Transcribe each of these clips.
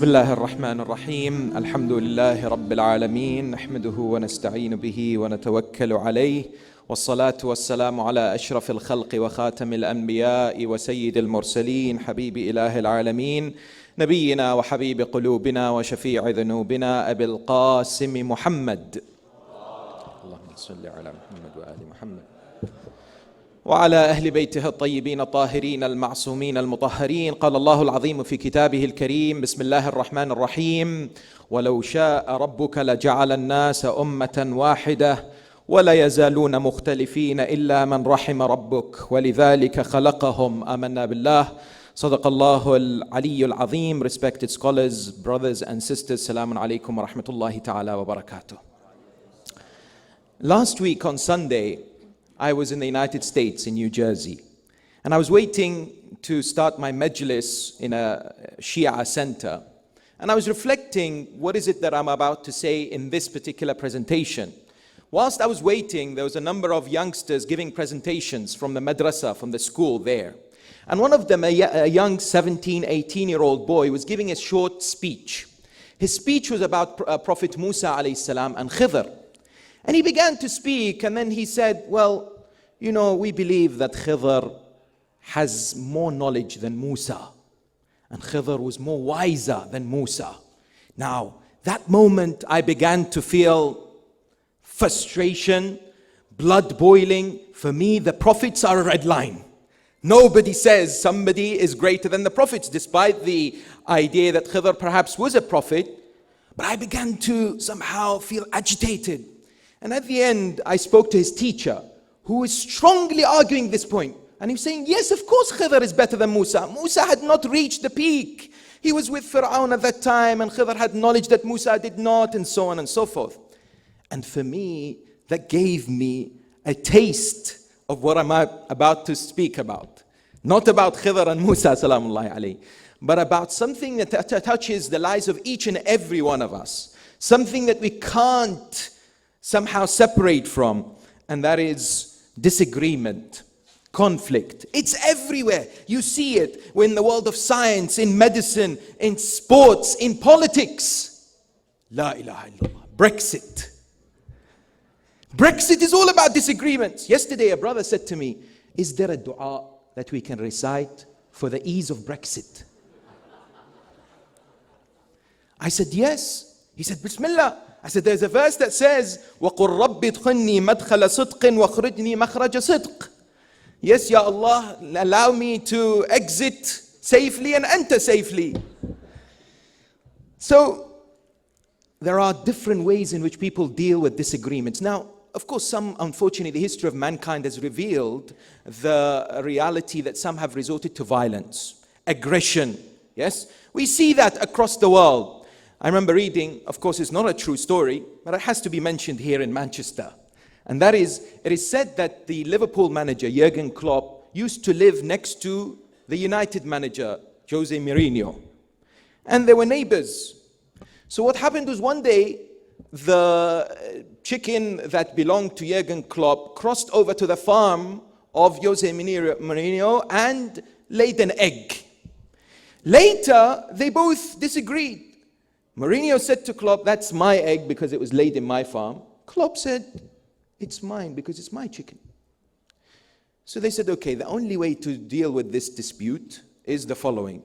بسم الله الرحمن الرحيم الحمد لله رب العالمين نحمده ونستعين به ونتوكل عليه والصلاة والسلام على أشرف الخلق وخاتم الأنبياء وسيد المرسلين حبيب إله العالمين نبينا وحبيب قلوبنا وشفيع ذنوبنا أبي القاسم محمد اللهم صل على محمد وآل محمد وعلى أهل بيته الطيبين الطاهرين المعصومين المطهرين. قال الله العظيم في كتابه الكريم: بسم الله الرحمن الرحيم: ولو شاء ربك لجعل الناس أمة واحدة ولا يزالون مختلفين إلا من رحم ربك ولذلك خلقهم. آمنا بالله. صدق الله العلي العظيم. Respected scholars, brothers and sisters, Salamun alaykum wa rahmatullahi ta'ala wa barakatuh. Last week on Sunday, I was in the United States, in New Jersey, and I was waiting to start my majlis in a Shia center, and I was reflecting, what is it that I'm about to say in this particular presentation? Whilst I was waiting, there was a number of youngsters giving presentations from the madrasa, from the school there, and one of them, a young 17, 18-year-old boy, was giving a short speech. His speech was about Prophet Musa alayhi salam and Khidr. And he began to speak, and then he said, well, you know, we believe that Khidr has more knowledge than Musa, and Khidr was more wiser than Musa. Now, that moment I began to feel frustration, blood boiling. For me, the prophets are a red line. Nobody says somebody is greater than the prophets, despite the idea that Khidr perhaps was a prophet. But I began to somehow feel agitated. And at the end, I spoke to his teacher, who was strongly arguing this point. And he was saying, yes, of course Khidr is better than Musa. Musa had not reached the peak. He was with Fir'aun at that time, and Khidr had knowledge that Musa did not, and so on and so forth. And for me, that gave me a taste of what I'm about to speak about. Not about Khidr and Musa, salamullahi alayhi, but about something that touches the lives of each and every one of us. Something that we can't somehow separate from, and that is disagreement, conflict. It's everywhere. You see it in the world of science, in medicine, in sports, in politics. La ilaha illallah. Brexit. Brexit is all about disagreements. Yesterday a brother said to me, is there a dua that we can recite for the ease of Brexit? I said, yes. He said, Bismillah. I said, there's a verse that says, وَقُلْ رَبِّ ادْخِلْنِي مَدْخَلَ صِدْقٍ وَخْرِجْنِي مَخْرَجَ صِدْقٍ. Yes, Ya Allah, allow me to exit safely and enter safely. So, there are different ways in which people deal with disagreements. Now, of course, unfortunately, the history of mankind has revealed the reality that some have resorted to violence, aggression. Yes, we see that across the world. I remember reading, of course it's not a true story, but it has to be mentioned here in Manchester. And that is, it is said that the Liverpool manager, Jurgen Klopp, used to live next to the United manager, Jose Mourinho. And they were neighbors. So what happened was one day, the chicken that belonged to Jurgen Klopp crossed over to the farm of Jose Mourinho and laid an egg. Later, they both disagreed. Mourinho said to Klopp, that's my egg because it was laid in my farm. Klopp said, it's mine because it's my chicken. So they said, okay, the only way to deal with this dispute is the following.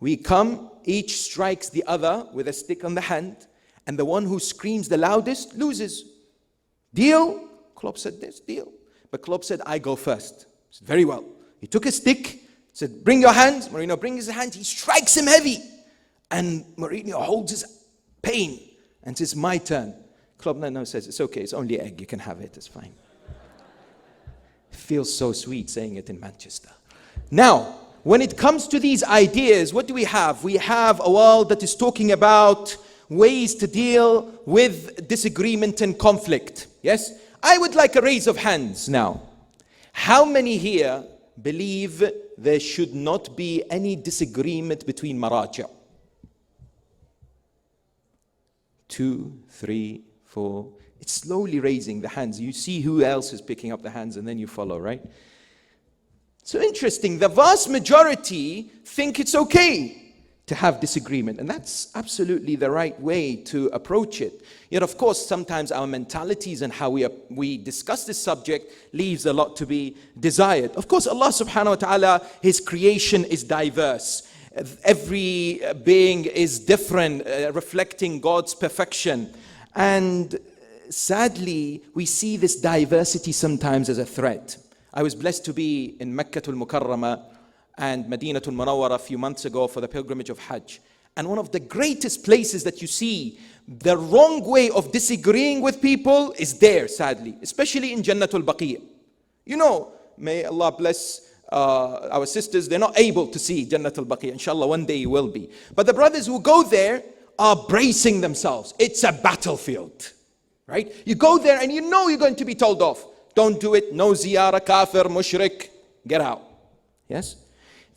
We come, each strikes the other with a stick on the hand, and the one who screams the loudest loses. Deal? Klopp said, this deal. But Klopp said, I go first. He said, very well. He took a stick, said, bring your hands. Mourinho brings his hand, he strikes him heavy. And Mourinho holds his pain and says, my turn. Klopp says, it's okay, it's only egg, you can have it, it's fine. It feels so sweet saying it in Manchester. Now, when it comes to these ideas, what do we have? We have a world that is talking about ways to deal with disagreement and conflict. Yes? I would like a raise of hands now. How many here believe there should not be any disagreement between maraja'? 2, 3, 4. It's slowly raising the hands. You see who else is picking up the hands and then you follow, right? So interesting. The vast majority think it's okay to have disagreement. And that's absolutely the right way to approach it. Yet, of course, sometimes our mentalities and how we discuss this subject leaves a lot to be desired. Of course, Allah subhanahu wa ta'ala, His creation is diverse. Every being is different, reflecting God's perfection. And sadly, we see this diversity sometimes as a threat. I was blessed to be in Meccatul Mukarramah and Madinatul Munawwara a few months ago for the pilgrimage of Hajj. And one of the greatest places that you see the wrong way of disagreeing with people is there, sadly, especially in Jannatul Baqi'. You know, may Allah bless our sisters, they're not able to see Jannatul Baqi'. Inshallah, one day you will be. But the brothers who go there are bracing themselves. It's a battlefield, right? You go there and you know you're going to be told off. Don't do it. No ziyarah, kafir, mushrik. Get out. Yes?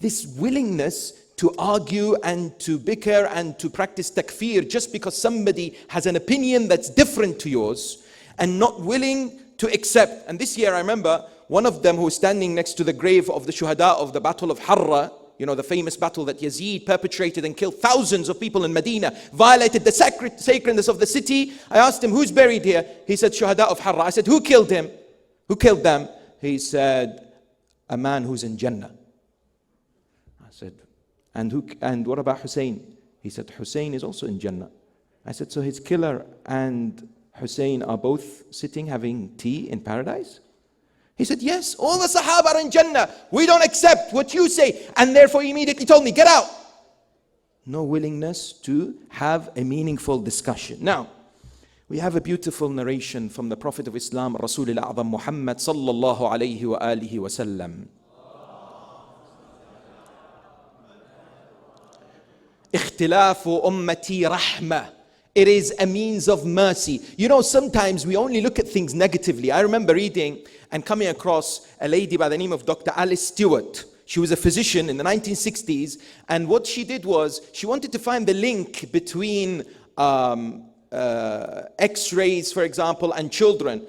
This willingness to argue and to bicker and to practice takfir just because somebody has an opinion that's different to yours and not willing to accept. And this year I remember one of them who was standing next to the grave of the shuhada of the Battle of Harra, you know, the famous battle that Yazid perpetrated and killed thousands of people in Medina, violated the sacredness of the city. I asked him, who's buried here? He said, shuhada of Harra. I said, who killed him? Who killed them? He said, a man who's in Jannah. I said, and what about Hussein? He said, Hussein is also in Jannah. I said, so his killer and Hussein are both sitting having tea in paradise? He said, yes, all the Sahaba are in Jannah. We don't accept what you say. And therefore he immediately told me, get out. No willingness to have a meaningful discussion. Now, we have a beautiful narration from the Prophet of Islam, Rasulullah A'zam Muhammad sallallahu alayhi wa alihi wa sallam. اختلاف أمتي رحمة. It is a means of mercy. You know, sometimes we only look at things negatively. I remember reading and coming across a lady by the name of Dr. Alice Stewart. She was a physician in the 1960s, and what she did was she wanted to find the link between X-rays, for example, and children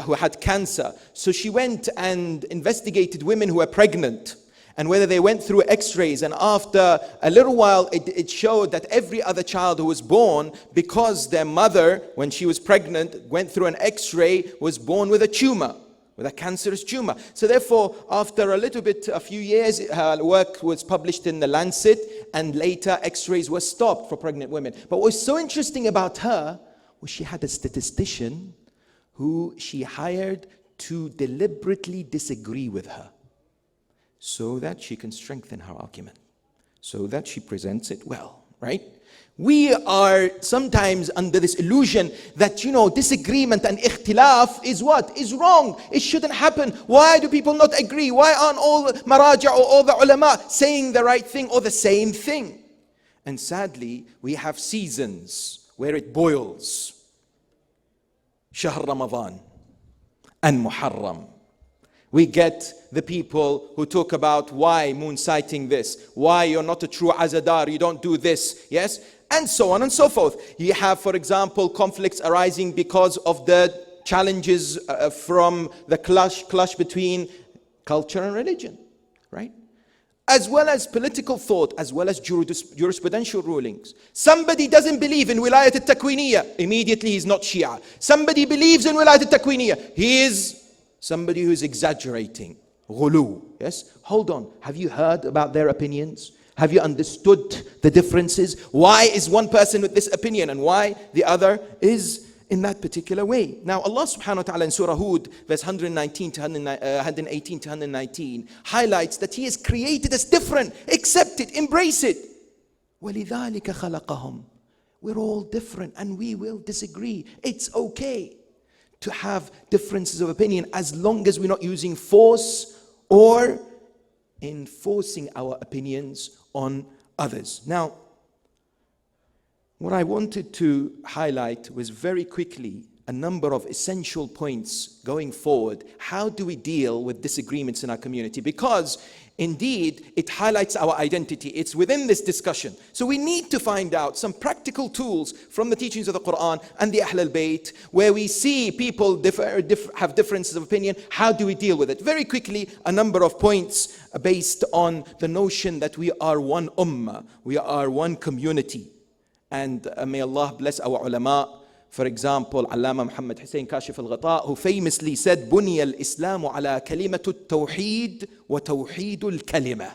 who had cancer. So she went and investigated women who were pregnant and whether they went through X-rays. And after a little while, it showed that every other child who was born, because their mother, when she was pregnant, went through an X-ray, was born with a tumor, with a cancerous tumor. So therefore, after a few years, her work was published in the Lancet, and later X-rays were stopped for pregnant women. But what was so interesting about her was she had a statistician who she hired to deliberately disagree with her, so that she can strengthen her argument, so that she presents it well, right? We are sometimes under this illusion that, you know, disagreement and ikhtilaf is what? Is wrong. It shouldn't happen. Why do people not agree? Why aren't all the maraja or all the ulama saying the right thing or the same thing? And sadly, we have seasons where it boils. Shahr Ramadan and Muharram. We get the people who talk about why moon sighting this, why you're not a true azadar, you don't do this, yes? And so on and so forth. You have, for example, conflicts arising because of the challenges from the clash between culture and religion, right? As well as political thought, as well as jurisprudential rulings. Somebody doesn't believe in wilayat al-takwiniyah, immediately he's not Shia. Somebody believes in wilayat al-takwiniyah, he is somebody who's exaggerating. Ghulu. Yes? Hold on. Have you heard about their opinions? Have you understood the differences? Why is one person with this opinion and why the other is in that particular way? Now Allah subhanahu wa ta'ala in Surah Hud, verse 118 to 119, highlights that He has created us different. Accept it. Embrace it. وَلِذَلِكَ خَلَقَهُمْ. We're all different and we will disagree. It's okay to have differences of opinion as long as we're not using force or enforcing our opinions on others. Now, what I wanted to highlight was very quickly a number of essential points going forward. How do we deal with disagreements in our community? Because indeed, it highlights our identity. It's within this discussion. So we need to find out some practical tools from the teachings of the Quran and the Ahl al-Bayt, where we see people have differences of opinion. How do we deal with it? Very quickly, a number of points based on the notion that we are one ummah, we are one community. And may Allah bless our ulama. For example, Allama Muhammad Hussein Kashif al-Ghata, who famously said, بُنِيَ الْإِسْلَامُ عَلَى كَلِمَةُ التَّوْحِيدِ وَتَوْحِيدُ الْكَلِمَةِ.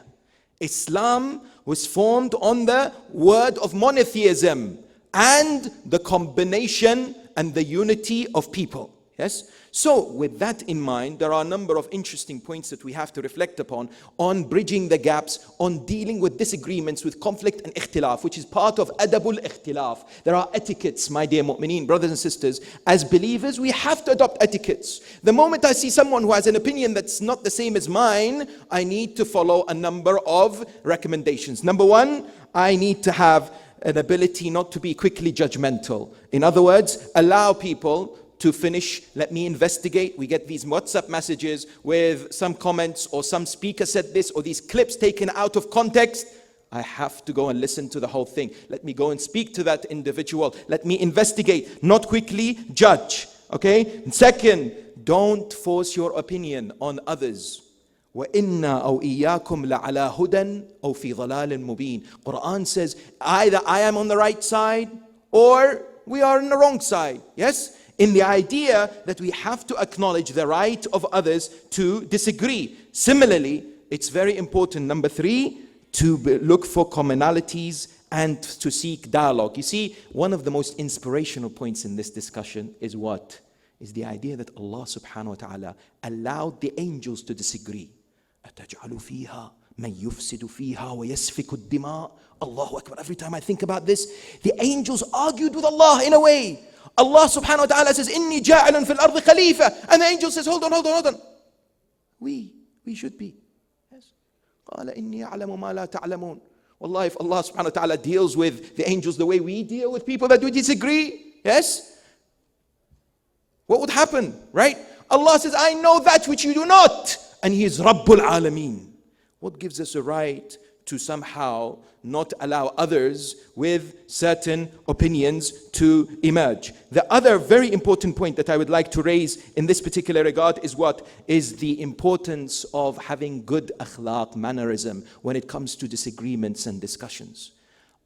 Islam was formed on the word of monotheism and the combination and the unity of people. Yes? So with that in mind, there are a number of interesting points that we have to reflect upon on bridging the gaps, on dealing with disagreements, with conflict and ikhtilaf, which is part of adabul ikhtilaf. There are etiquettes, my dear mu'mineen, brothers and sisters. As believers, we have to adopt etiquettes. The moment I see someone who has an opinion that's not the same as mine, I need to follow a number of recommendations. Number one, I need to have an ability not to be quickly judgmental. In other words, allow people to finish, let me investigate. We get these WhatsApp messages with some comments, or some speaker said this, or these clips taken out of context. I have to go and listen to the whole thing. Let me go and speak to that individual. Let me investigate, not quickly judge. Okay? And second, don't force your opinion on others. وَإِنَّا أَوْ إِيَّاكُمْ لَعَلَى هُدًى أَوْ فِي ضَلَالٍ مُبِينٍ. Quran says, either I am on the right side or we are on the wrong side. Yes? In the idea that we have to acknowledge the right of others to disagree. Similarly, it's very important, number three, to look for commonalities and to seek dialogue. You see, one of the most inspirational points in this discussion is what? Is the idea that Allah subhanahu wa ta'ala allowed the angels to disagree. أَتَجْعَلُ فِيهَا مَنْ يُفْسِدُ فِيهَا وَيَسْفِكُ الدِّمَاءِ. Allahu Akbar. Every time I think about this, the angels argued with Allah in a way. Allah subhanahu wa ta'ala says, إِنِّي جَاعِلٌ فِي الْأَرْضِ خَلِيفَةً. And the angel says, hold on. We should be. Yes. قَالَ إِنِّي أَعْلَمُ مَا لَا تَعْلَمُونَ. Wallahi, if Allah subhanahu wa ta'ala deals with the angels the way we deal with people that we disagree, yes, what would happen, right? Allah says, I know that which you do not. And He is Rabbul Alameen. What gives us a right to somehow not allow others with certain opinions to emerge? The other very important point that I would like to raise in this particular regard is what? Is the importance of having good akhlaq, mannerism, when it comes to disagreements and discussions.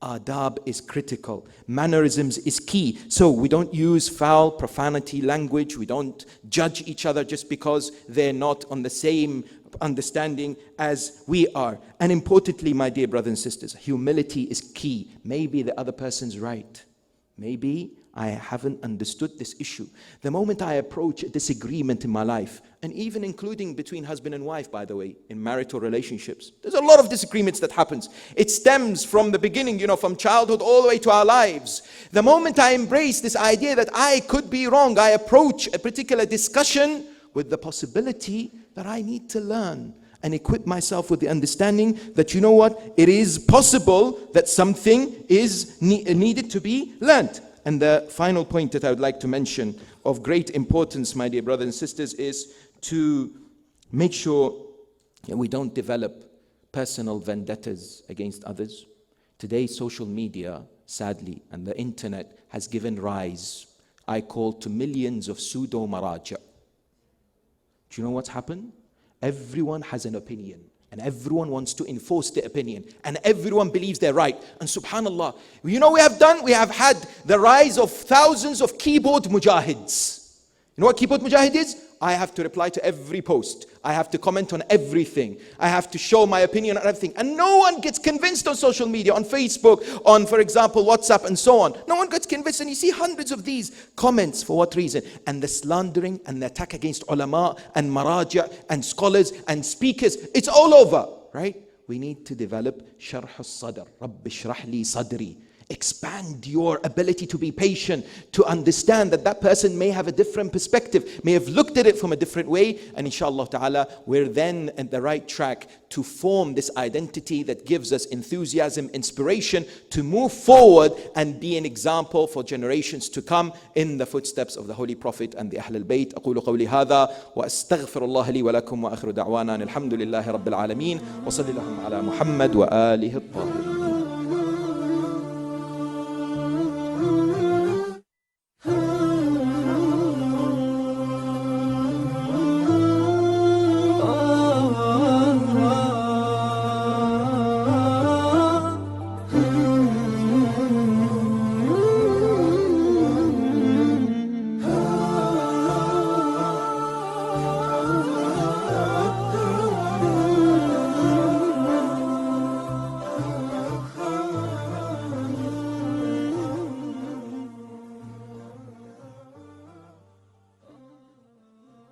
Adab is critical. Mannerisms is key. So we don't use foul, profanity language. We don't judge each other just because they're not on the same understanding as we are. And importantly, my dear brothers and sisters, humility is key. Maybe the other person's right. Maybe I haven't understood this issue. The moment I approach a disagreement in my life, and even including between husband and wife, by the way, in marital relationships, there's a lot of disagreements that happens. It stems from the beginning, from childhood all the way to our lives. The moment I embrace this idea that I could be wrong, I approach a particular discussion with the possibility that I need to learn and equip myself with the understanding that, you know what, it is possible that something is needed to be learned. And the final point that I would like to mention of great importance, my dear brothers and sisters, is to make sure that we don't develop personal vendettas against others. Today, social media, sadly, and the internet has given rise, I call, to millions of pseudo-maraja. Do you know what's happened? Everyone has an opinion. And everyone wants to enforce their opinion. And everyone believes they're right. And subhanallah, we have had the rise of thousands of keyboard mujahids. You know what keyboard mujahid is? I have to reply to every post. I have to comment on everything. I have to show my opinion on everything. And no one gets convinced on social media, on Facebook, on, for example, WhatsApp and so on. No one gets convinced. And you see hundreds of these comments. For what reason? And the slandering and the attack against ulama and maraja and scholars and speakers. It's all over, right? We need to develop sharh al-sadr. Rabbi shrah li sadri. Expand your ability to be patient, to understand that that person may have a different perspective, may have looked at it from a different way, and inshallah ta'ala, we're then on the right track to form this identity that gives us enthusiasm, inspiration to move forward and be an example for generations to come in the footsteps of the Holy Prophet and the Ahl al-Bayt. أقول قولي هذا وأستغفر الله لي ولكم وآخر دعوانا الحمد لله رب العالمين وصلى اللهم على محمد وآله الطاهرين.